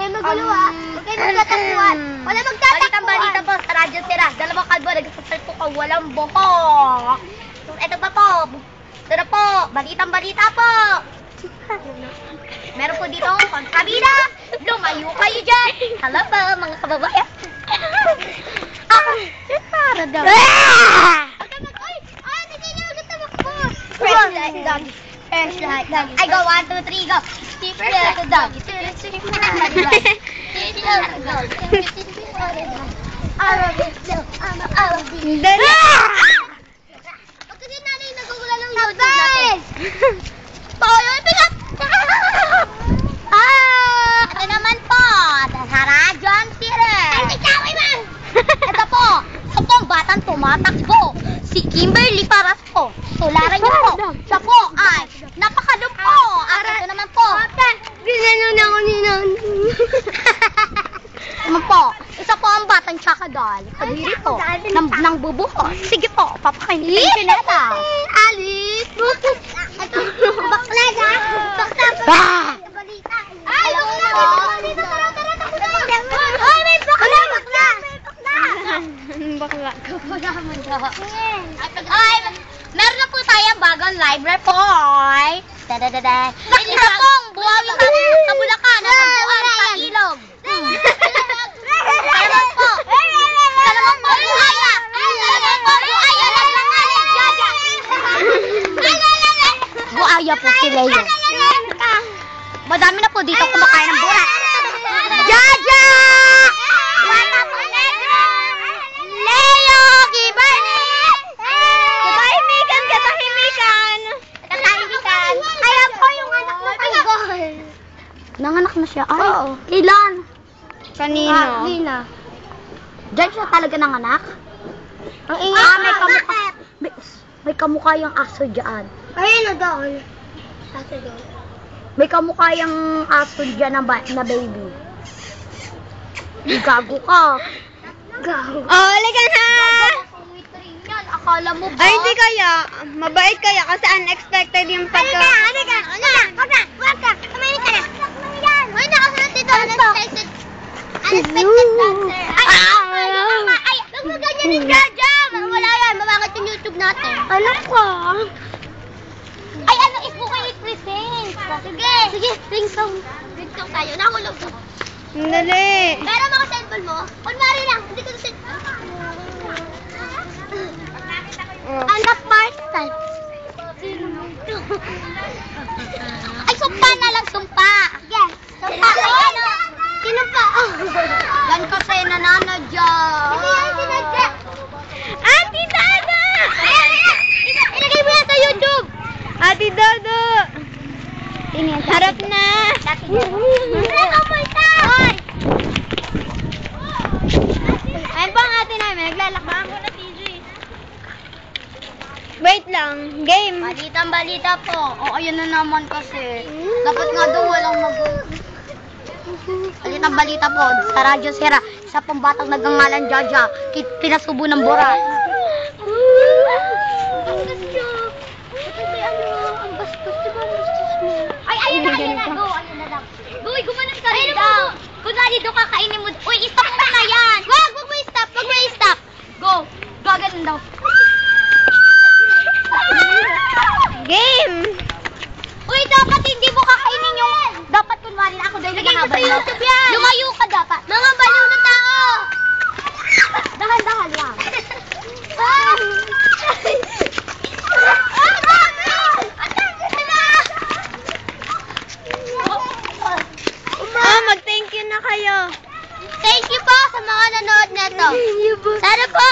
kayo magulo Huwag kayo magtatakbuhan. Wala magtatakbuhan. Balita po sa Radyo Sira. Dalawang kalbo, nagsasalpo ka, walang buhok. Ito pa po. Ito na po. Balita po. Meron po dito ang pagkabila. Lumayo kayo dyan. Hello po, mga kababayan. Para daw. Flashlight, doggy. Flashlight, doggy. I go 1, 2, 3, go. Step like a doggy. Step like a doggy. Dali. Pag kasi nanay nagugula ng YouTube natin. Paolo, pilat! Ito naman po. Sa Radyo Sira. Ay, kaway man! Ito po. Ito po ang batang tumatakbo. Si Kimberly Parasco. Tularan niyo po. Siya po ay napakalupo. At ito naman po. Ginano na ako ni naman po. Isa po ang batang tsakadal. Kadiri po. Nang bubuhos. Sige po. Papakain kita yung sineta. Alice. Ito. Bakla na. Bakla po. Ay, bakla. Ay, may bakla. Bakla. Bakla. Ay, meron na po tayong bagong live report. Dadadada. Isa pong buhawi sa Bulacan at ang buwan sa ilog. Salamat po. Salamat po, buhaya. Salamat po, buhaya. Naglangalit, Jaja. Buhaya po si Leo. Madami na po dito kumakain ng burak. Jaja! Wala po, Negro! Leo! Kimberly! Katahimikan! Katahimikan! Katahimikan! Ayan po yung anak mo tanggol. Nanganak na siya? Ay, oo. Kailan? Kanino? Kanina. Diyan siya talaga nanganak? Ang ingay. May kamukha. May kamukha yung aso dyan. Ayun na doon. Aso doon. May kamukha yung aso dyan na baby. Gago ka. Gago. Oh, halika na! Akala mo ba? Ay, hindi kaya. Mabait kaya kasi unexpected yung pagka... Halika! Huwag ka! Kumain ka na! Ay, nakasunod dito. Unexpected dancer. Ay, huwag mo ganyan ni Jaja! Wala yan. Mamangat yung YouTube natin. Ano ka? Ay, ano is mo kayo i-present? Sige. Ring song tayo. Nahulog ko. Dali. Pero mga cellphone mo, kunwari lang. Hindi ko na anak part time. Ay, sumpa na lang, sumpa. Yes. Sumpa. Ay, ano? Sino pa? Yan kasi nananadya. Hindi yan sinadya. Ate Dada! Ilagay mo yan sa YouTube. Ate Dada! Harap na. Ayun pa ang ate namin. Naglalakbaan ko na TJ. Wait lang. Game. Balita po. O, ayun na naman kasi. Dapat nga daw walang balita po. Sa Radyo Sira. Isa pong batang nagangalan Jaja. Pinasubo ng borat. Ang bastos. Ang bastos. Diba ang bastos mo? Ay, ayun na. Go, ayun na lang. Uy, gumanon ka rin daw. Kunwari doon kakainin mo. Uy, stop mo na yan. Wag mo i-stop. Go. Gaganon daw. Game. Uy, dapat hindi mo kakainin yung... Dapat kunwari na ako dahil naghahabal mo. YouTube yan. Lumayo ka dapat. Mga baliw na tao. Dahan-dahan lang. Mag-thank you na kayo. Thank you po sa mga nanood neto. Sana po